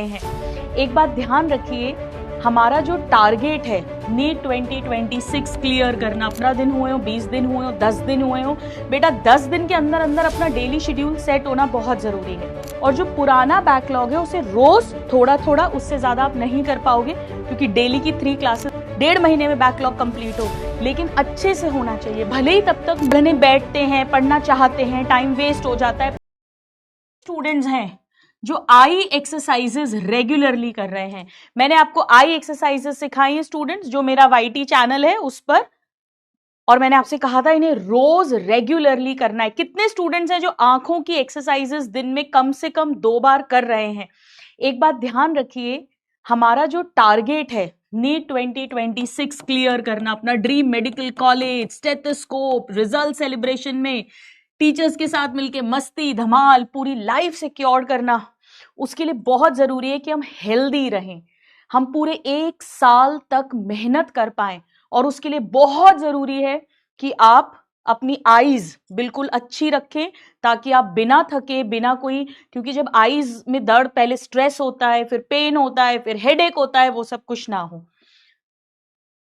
हैं। एक बात ध्यान रखिए, हमारा जो टारगेट है नीट 2026 क्लियर करना, 15 दिन हुए हो, 20 दिन हुए हो, 10 दिन हुए हो, बेटा 10 दिन के अंदर अंदर अपना डेली शेड्यूल सेट होना बहुत जरूरी है। और जो पुराना बैकलॉग है उसे रोज थोड़ा थोड़ा, उससे ज्यादा आप नहीं कर पाओगे क्योंकि डेली की 3 क्लासेस 1.5 महीने में बैकलॉग कंप्लीट हो, लेकिन अच्छे से होना चाहिए। भले ही तब तक पढ़ने बैठते हैं, पढ़ना चाहते हैं, टाइम वेस्ट हो जाता है। स्टूडेंट्स हैं जो आई एक्सरसाइजेस रेगुलरली कर रहे हैं, मैंने आपको आई एक्सरसाइजेस सिखाई है स्टूडेंट्स, जो मेरा वाईटी चैनल है उस पर, और मैंने आपसे कहा था इन्हें रोज रेगुलरली करना है। कितने स्टूडेंट्स हैं जो आंखों की एक्सरसाइजेस दिन में कम से कम 2 बार कर रहे हैं? एक बात ध्यान रखिए, हमारा जो टारगेट है नीट 2026 क्लियर करना, अपना dream medical college, stethoscope, result celebration में टीचर्स के साथ मिलके मस्ती धमाल, पूरी लाइफ सिक्योर करना, उसके लिए बहुत जरूरी है कि हम हेल्दी रहें, हम पूरे 1 साल तक मेहनत कर पाएं। और उसके लिए बहुत जरूरी है कि आप अपनी आईज बिल्कुल अच्छी रखें, ताकि आप बिना थके, बिना कोई, क्योंकि जब आईज में दर्द, पहले स्ट्रेस होता है, फिर पेन होता है, फिर हेडेक होता है, वो सब कुछ ना हो।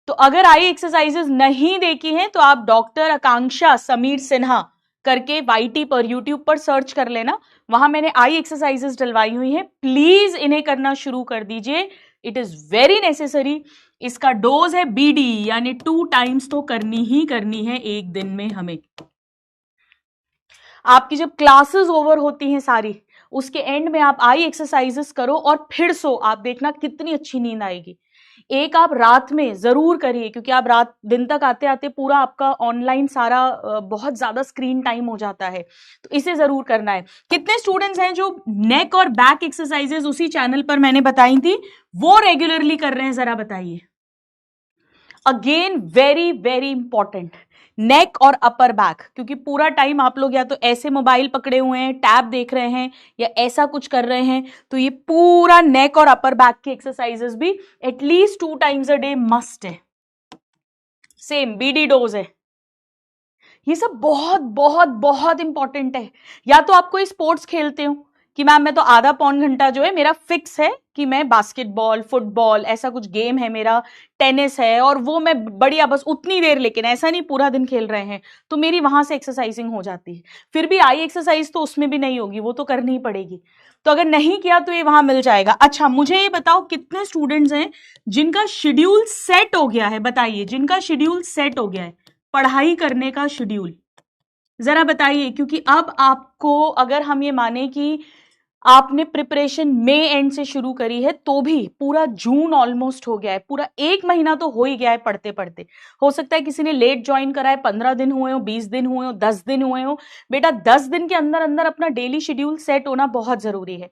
तो अगर आई एक्सरसाइजेस नहीं देखी हैं तो आप डॉक्टर आकांक्षा समीर सिन्हा करके वाईटी पर, यूट्यूब पर सर्च कर लेना, वहां मैंने आई एक्सरसाइजेस डलवाई हुई हैं। प्लीज इन्हें करना शुरू कर दीजिए, इट इज वेरी नेसेसरी। इसका डोज है बीडी, यानी 2 टाइम्स तो करनी ही करनी है एक दिन में हमें। आपकी जब क्लासेस ओवर होती हैं सारी, उसके एंड में आप आई एक्सरसाइजेस करो और फिर सो, आप देखना कितनी अच्छी नींद आएगी। एक आप रात में जरूर करिए, क्योंकि आप रात दिन तक आते आते पूरा आपका ऑनलाइन सारा बहुत ज्यादा स्क्रीन टाइम हो जाता है, तो इसे जरूर करना है। कितने स्टूडेंट्स हैं जो नेक और बैक एक्सरसाइजेस उसी चैनल पर मैंने बताई थी वो रेगुलरली कर रहे हैं, जरा बताइए। अगेन वेरी वेरी इंपॉर्टेंट, नेक और अपर बैक, क्योंकि पूरा टाइम आप लोग या तो ऐसे मोबाइल पकड़े हुए हैं, टैब देख रहे हैं, या ऐसा कुछ कर रहे हैं, तो ये पूरा नेक और अपर बैक की एक्सरसाइजेस भी at least 2 times a day must है। सेम बीडी डोज है। ये सब बहुत बहुत बहुत इंपॉर्टेंट है। या तो आप कोई स्पोर्ट्स खेलते हो कि मैम मैं तो आधा पौन घंटा जो है मेरा फिक्स है कि मैं बास्केटबॉल, फुटबॉल, ऐसा कुछ गेम है मेरा, टेनिस है, और वो मैं बढ़िया बस उतनी देर, लेकिन ऐसा नहीं पूरा दिन खेल रहे हैं, तो मेरी वहां से एक्सरसाइजिंग हो जाती है। फिर भी आई एक्सरसाइज तो उसमें भी नहीं होगी, वो तो करनी ही पड़ेगी। तो अगर नहीं किया तो ये वहां मिल जाएगा। अच्छा, मुझे ये बताओ कितने स्टूडेंट्स हैं जिनका शेड्यूल सेट हो गया है? बताइए, जिनका शेड्यूल सेट हो गया है, पढ़ाई करने का शेड्यूल, जरा बताइए। क्योंकि अब आपको, अगर हम ये माने कि आपने प्रिपरेशन मई एंड से शुरू करी है, तो भी पूरा जून ऑलमोस्ट हो गया है, पूरा 1 महीना तो हो ही गया है पढ़ते पढ़ते। हो सकता है किसी ने लेट ज्वाइन करा है, 15 दिन हुए हो, 20 दिन हुए हो, 10 दिन हुए हो, बेटा 10 दिन के अंदर अंदर अपना डेली शेड्यूल सेट होना बहुत जरूरी है।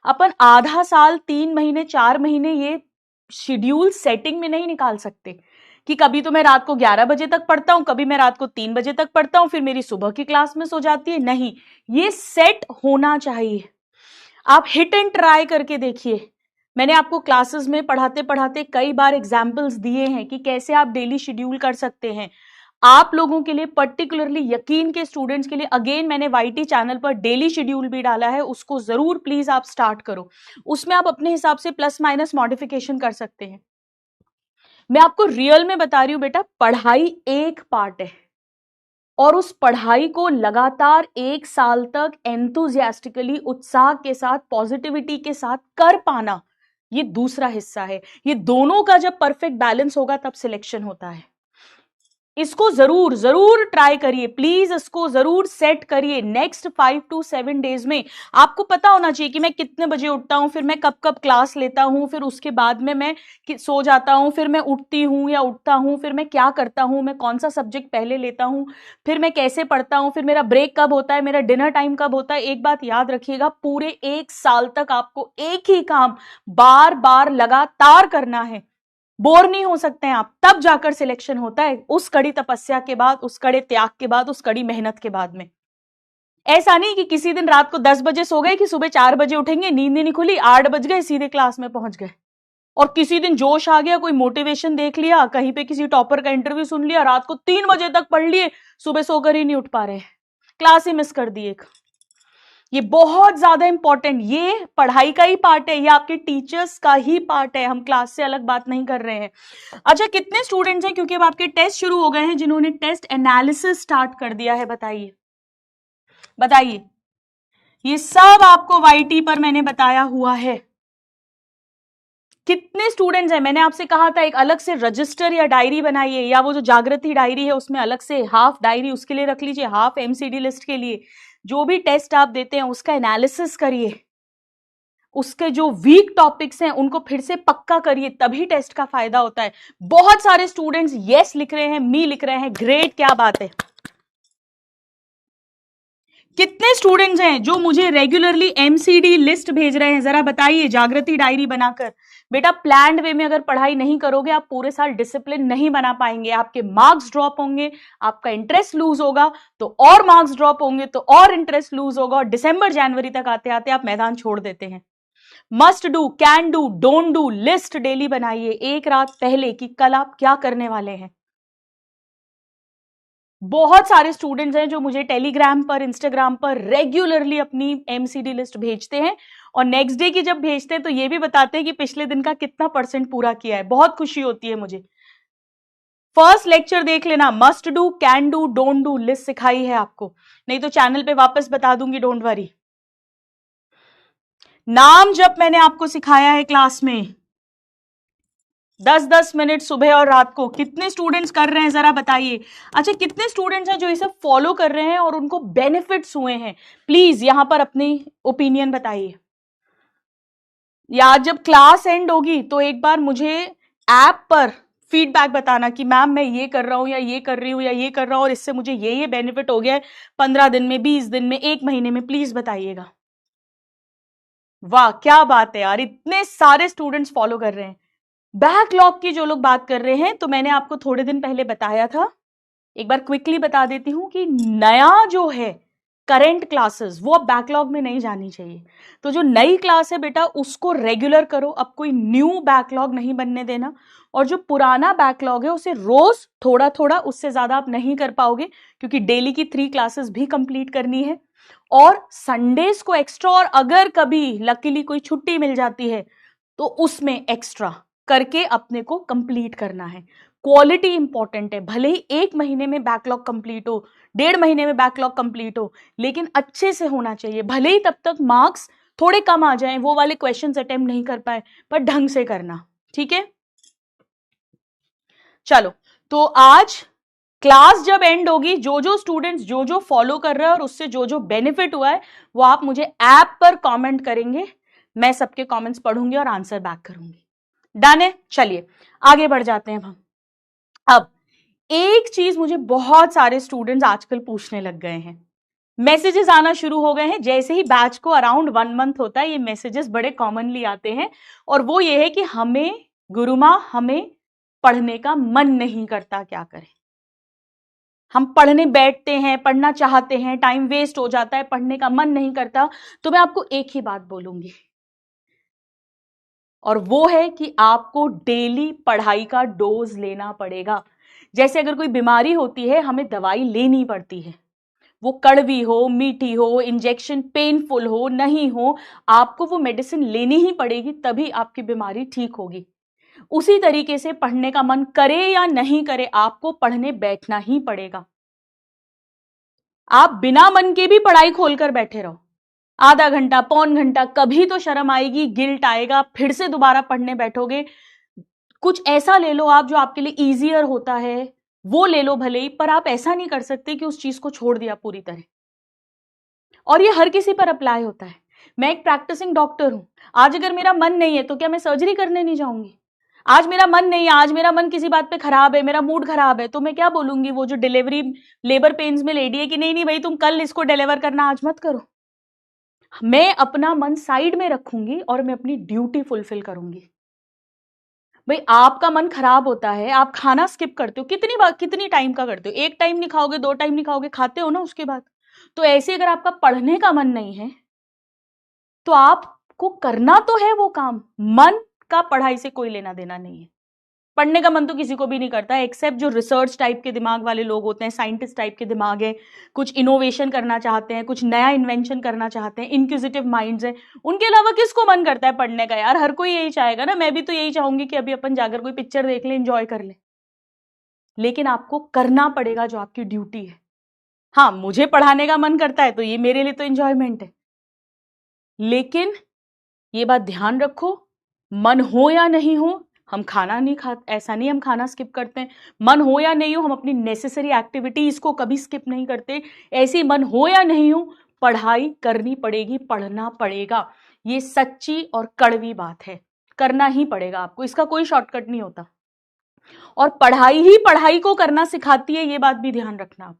अपन आधा साल, 3 महीने, 4 महीने ये शेड्यूल सेटिंग में नहीं निकाल सकते कि कभी तो मैं रात को 11 बजे तक पढ़ता हूं, कभी मैं रात को 3 बजे तक पढ़ता हूं, फिर मेरी सुबह की क्लास मिस हो जाती है। नहीं, ये सेट होना चाहिए। आप हिट एंड ट्राई करके देखिए। मैंने आपको क्लासेस में पढ़ाते पढ़ाते कई बार एग्जाम्पल्स दिए हैं कि कैसे आप डेली शेड्यूल कर सकते हैं। आप लोगों के लिए, पर्टिकुलरली यकीन के स्टूडेंट्स के लिए, अगेन मैंने वाईटी चैनल पर डेली शेड्यूल भी डाला है, उसको जरूर प्लीज आप स्टार्ट करो। उसमें आप अपने हिसाब से प्लस माइनस मॉडिफिकेशन कर सकते हैं। मैं आपको रियल में बता रही हूं बेटा, पढ़ाई एक पार्ट है, और उस पढ़ाई को लगातार 1 साल तक एंथुजियास्टिकली, उत्साह के साथ, पॉजिटिविटी के साथ कर पाना, ये दूसरा हिस्सा है। ये दोनों का जब परफेक्ट बैलेंस होगा तब सिलेक्शन होता है। इसको जरूर जरूर ट्राई करिए प्लीज, इसको जरूर सेट करिए। नेक्स्ट 5 to 7 डेज में आपको पता होना चाहिए कि मैं कितने बजे उठता हूं, फिर मैं कब कब क्लास लेता हूं, फिर उसके बाद में मैं सो जाता हूं, फिर मैं उठती हूं या उठता हूं, फिर मैं क्या करता हूं, मैं कौन सा सब्जेक्ट पहले लेता हूं, फिर मैं कैसे पढ़ता हूं, फिर मेरा ब्रेक कब होता है, मेरा डिनर टाइम कब होता है। एक बात याद रखिएगा, पूरे 1 साल तक आपको एक ही काम बार बार लगातार करना है। बोर नहीं हो सकते हैं आप, तब जाकर सिलेक्शन होता है, उस कड़ी तपस्या के बाद, उस कड़े त्याग के बाद, उस कड़ी मेहनत के बाद में। ऐसा नहीं कि किसी दिन रात को 10 बजे सो गए कि सुबह 4 बजे उठेंगे, नींद ही नहीं खुली, 8 बज गए सीधे क्लास में पहुंच गए। और किसी दिन जोश आ गया, कोई मोटिवेशन देख लिया, कहीं पे किसी टॉपर का इंटरव्यू सुन लिया, रात को 3 बजे तक पढ़ लिए, सुबह सोकर ही नहीं उठ पा रहे, क्लास ही मिस कर दी एक। ये बहुत ज्यादा इंपॉर्टेंट, ये पढ़ाई का ही पार्ट है, ये आपके टीचर्स का ही पार्ट है, हम क्लास से अलग बात नहीं कर रहे हैं। अच्छा, कितने स्टूडेंट्स हैं, क्योंकि अब आपके टेस्ट शुरू हो गए हैं, जिन्होंने टेस्ट एनालिसिस स्टार्ट कर दिया है? बताइए बताइए। ये सब आपको वाईटी पर मैंने बताया हुआ है। कितने स्टूडेंट्स हैं? मैंने आपसे कहा था एक अलग से रजिस्टर या डायरी बनाइए, या वो जो जागृति डायरी है उसमें अलग से हाफ डायरी उसके लिए रख लीजिए, हाफ एमसीडी लिस्ट के लिए। जो भी टेस्ट आप देते हैं उसका एनालिसिस करिए, उसके जो वीक टॉपिक्स हैं उनको फिर से पक्का करिए, तभी टेस्ट का फायदा होता है। बहुत सारे स्टूडेंट्स यस लिख रहे हैं, मी लिख रहे हैं, ग्रेट, क्या बात है। कितने स्टूडेंट्स हैं जो मुझे रेगुलरली एमसीडी लिस्ट भेज रहे हैं? जरा बताइए, जागृति डायरी बनाकर। बेटा, प्लान्ड वे में अगर पढ़ाई नहीं करोगे आप पूरे साल डिसिप्लिन नहीं बना पाएंगे, आपके मार्क्स ड्रॉप होंगे, आपका इंटरेस्ट लूज होगा, तो और मार्क्स ड्रॉप होंगे तो और इंटरेस्ट लूज होगा, और दिसंबर जनवरी तक आते आते आप मैदान छोड़ देते हैं। Must do, can do, don't do list daily बनाइए, एक रात पहले, कि कल आप क्या करने वाले हैं। बहुत सारे स्टूडेंट्स हैं जो मुझे टेलीग्राम पर, इंस्टाग्राम पर रेगुलरली अपनी एमसीडी लिस्ट भेजते हैं, और नेक्स्ट डे की जब भेजते हैं तो ये भी बताते हैं कि पिछले दिन का कितना % पूरा किया है। बहुत खुशी होती है मुझे। फर्स्ट लेक्चर देख लेना, must do, can do, don't do list सिखाई है आपको, नहीं तो चैनल पे वापस बता दूंगी, डोंट वरी। नाम जब मैंने आपको सिखाया है क्लास में 10-10 मिनट सुबह और रात को, कितने स्टूडेंट्स कर रहे हैं जरा बताइए। अच्छा, कितने स्टूडेंट्स हैं जो ये सब फॉलो कर रहे हैं और उनको बेनिफिट्स हुए हैं? प्लीज यहां पर अपनी ओपिनियन बताइए। या जब क्लास एंड होगी तो एक बार मुझे ऐप पर फीडबैक बताना कि मैम मैं ये कर रहा हूं, या ये कर रही हूं, या ये कर रहा हूं, और इससे मुझे ये बेनिफिट हो गया है 15 दिन में, 20 दिन में, 1 महीने में, प्लीज बताइएगा। वाह, क्या बात है यार, इतने सारे स्टूडेंट्स फॉलो कर रहे हैं। बैकलॉग की जो लोग बात कर रहे हैं, तो मैंने आपको थोड़े दिन पहले बताया था, एक बार क्विकली बता देती हूं कि नया जो है करंट क्लासेस वो अब बैकलॉग में नहीं जानी चाहिए। तो जो नई क्लास है बेटा उसको रेगुलर करो, अब कोई न्यू बैकलॉग नहीं बनने देना, और जो पुराना बैकलॉग है उसे रोज थोड़ा थोड़ा, उससे ज्यादा आप नहीं कर पाओगे क्योंकि डेली की 3 क्लासेस भी कंप्लीट करनी है, और संडेज को एक्स्ट्रा, और अगर कभी लकीली कोई छुट्टी मिल जाती है तो उसमें एक्स्ट्रा करके अपने को कंप्लीट करना है। क्वालिटी इंपॉर्टेंट है, भले ही 1 महीने में बैकलॉग कंप्लीट हो, 1.5 महीने में बैकलॉग कंप्लीट हो, लेकिन अच्छे से होना चाहिए। भले ही तब तक मार्क्स थोड़े कम आ जाएं, वो वाले क्वेश्चंस अटेम्प्ट नहीं कर पाए, पर ढंग से करना, ठीक है। चलो, तो आज क्लास जब एंड होगी, जो जो स्टूडेंट्स जो जो फॉलो कर रहे हैं और उससे जो जो बेनिफिट हुआ है वो आप मुझे ऐप पर कमेंट करेंगे, मैं सबके कमेंट्स पढ़ूंगी और आंसर बैक करूंगी। डन है? चलिए आगे बढ़ जाते हैं हम। अब एक चीज मुझे बहुत सारे स्टूडेंट्स आजकल पूछने लग गए हैं, मैसेजेस आना शुरू हो गए हैं, जैसे ही बैच को अराउंड 1 मंथ होता है ये मैसेजेस बड़े कॉमनली आते हैं, और वो ये है कि हमें गुरुमा, हमें पढ़ने का मन नहीं करता, क्या करें। हम पढ़ने बैठते हैं, पढ़ना चाहते हैं, टाइम वेस्ट हो जाता है, पढ़ने का मन नहीं करता। तो मैं आपको एक ही बात बोलूंगी, और वो है कि आपको डेली पढ़ाई का डोज लेना पड़ेगा। जैसे अगर कोई बीमारी होती है हमें दवाई लेनी पड़ती है, वो कड़वी हो, मीठी हो, इंजेक्शन पेनफुल हो, नहीं हो, आपको वो मेडिसिन लेनी ही पड़ेगी, तभी आपकी बीमारी ठीक होगी। उसी तरीके से पढ़ने का मन करे या नहीं करे, आपको पढ़ने बैठना ही पड़ेगा। आप बिना मन के भी पढ़ाई खोलकर बैठे रहो, आधा घंटा, पौन घंटा, कभी तो शर्म आएगी, गिल्ट आएगा, फिर से दोबारा पढ़ने बैठोगे। कुछ ऐसा ले लो आप जो आपके लिए इजियर होता है, वो ले लो भले ही, पर आप ऐसा नहीं कर सकते कि उस चीज को छोड़ दिया पूरी तरह। और ये हर किसी पर अप्लाई होता है। मैं एक प्रैक्टिसिंग डॉक्टर हूं, आज अगर मेरा मन नहीं है तो क्या मैं सर्जरी करने नहीं जाऊंगी? आज मेरा मन नहीं है, आज मेरा मन किसी बात पे खराब है, मेरा मूड खराब है, तो मैं क्या बोलूंगी वो जो डिलीवरी लेबर पेन्स में लेडी है कि नहीं नहीं भाई तुम कल इसको डिलीवर करना, आज मत करो। मैं अपना मन साइड में रखूंगी और मैं अपनी ड्यूटी फुलफिल करूंगी। भाई आपका मन खराब होता है, आप खाना स्किप करते हो, कितनी बार, कितनी टाइम का करते हो? 1 टाइम नहीं खाओगे, 2 टाइम नहीं खाओगे, खाते हो ना उसके बाद। तो ऐसे अगर आपका पढ़ने का मन नहीं है तो आपको करना तो है वो काम, मन का पढ़ाई से कोई लेना देना नहीं है। पढ़ने का मन तो किसी को भी नहीं करता, एक्सेप्ट जो रिसर्च टाइप के दिमाग वाले लोग होते हैं, साइंटिस्ट टाइप के दिमाग है, कुछ इनोवेशन करना चाहते हैं, कुछ नया इन्वेंशन करना चाहते हैं, इनक्विजिटिव माइंड्स हैं, उनके अलावा किसको मन करता है पढ़ने का यार? हर कोई यही चाहेगा ना, मैं भी तो यही चाहूंगी कि अभी अपन जाकर कोई पिक्चर देख ले, एंजॉय कर ले। लेकिन आपको करना पड़ेगा जो आपकी ड्यूटी है। हाँ, मुझे पढ़ाने का मन करता है तो ये मेरे लिए तो एंजॉयमेंट है, लेकिन ये बात ध्यान रखो, मन हो या नहीं हो हम खाना नहीं खाते, ऐसा नहीं हम खाना स्किप करते हैं, मन हो या नहीं हो हम अपनी नेसेसरी एक्टिविटीज को कभी स्किप नहीं करते, ऐसी मन हो या नहीं हो पढ़ाई करनी पड़ेगी, पढ़ना पड़ेगा। ये सच्ची और कड़वी बात है, करना ही पड़ेगा आपको, इसका कोई शॉर्टकट नहीं होता। और पढ़ाई ही पढ़ाई को करना सिखाती है, ये बात भी ध्यान रखना।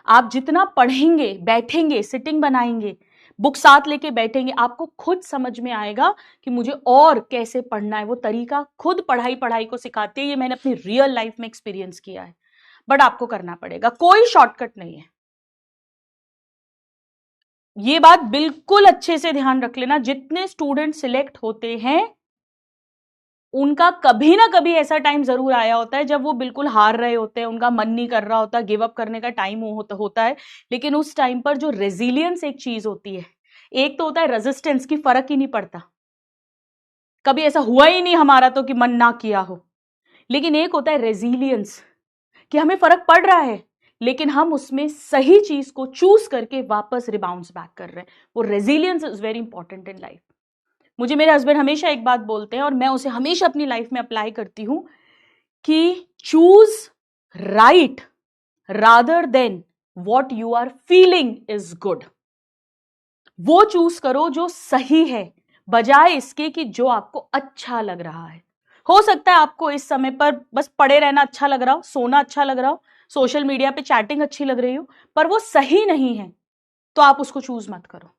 आप जितना पढ़ेंगे, बैठेंगे, सिटिंग बनाएंगे, बुक साथ लेके बैठेंगे, आपको खुद समझ में आएगा कि मुझे और कैसे पढ़ना है। वो तरीका खुद पढ़ाई को सिखाती है, ये मैंने अपनी रियल लाइफ में एक्सपीरियंस किया है। बट आपको करना पड़ेगा, कोई शॉर्टकट नहीं है। ये बात बिल्कुल अच्छे से ध्यान रख लेना, जितने स्टूडेंट सिलेक्ट होते हैं उनका कभी ना कभी ऐसा टाइम जरूर आया होता है जब वो बिल्कुल हार रहे होते हैं, उनका मन नहीं कर रहा होता, गिव अप करने का टाइम होता है। लेकिन उस टाइम पर जो रेजिलियंस एक चीज होती है, एक तो होता है रेजिस्टेंस की, फर्क ही नहीं पड़ता, कभी ऐसा हुआ ही नहीं हमारा तो कि मन ना किया हो। लेकिन एक होता है रेजिलियंस कि हमें फर्क पड़ रहा है लेकिन हम उसमें सही चीज को चूज करके वापस रिबाउंस बैक कर रहे हैं। वो resilience is very important in life. मुझे मेरे हस्बैंड हमेशा एक बात बोलते हैं और मैं उसे हमेशा अपनी लाइफ में अप्लाई करती हूं कि choose right rather than what you are feeling is good. वो चूज करो जो सही है, बजाय इसके कि जो आपको अच्छा लग रहा है। हो सकता है आपको इस समय पर बस पड़े रहना अच्छा लग रहा हो, सोना अच्छा लग रहा हो, सोशल मीडिया पे चैटिंग अच्छी लग रही हो, पर वो सही नहीं है तो आप उसको चूज मत करो।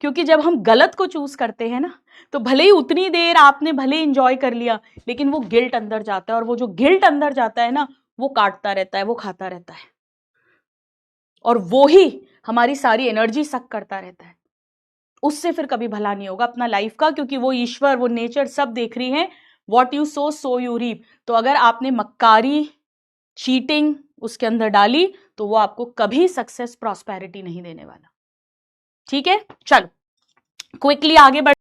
क्योंकि जब हम गलत को चूज करते हैं ना, तो भले ही उतनी देर आपने भले इंजॉय कर लिया, लेकिन वो गिल्ट अंदर जाता है, और वो जो गिल्ट अंदर जाता है ना, वो काटता रहता है, वो खाता रहता है, और वो ही हमारी सारी एनर्जी सक करता रहता है। उससे फिर कभी भला नहीं होगा अपना लाइफ का, क्योंकि वो ईश्वर, वो नेचर सब देख रही है, what you sow you reap. तो अगर आपने मक्कारी, चीटिंग उसके अंदर डाली तो वो आपको कभी सक्सेस, प्रॉस्पेरिटी नहीं देने वाला। ठीक है, चलो क्विकली आगे बढ़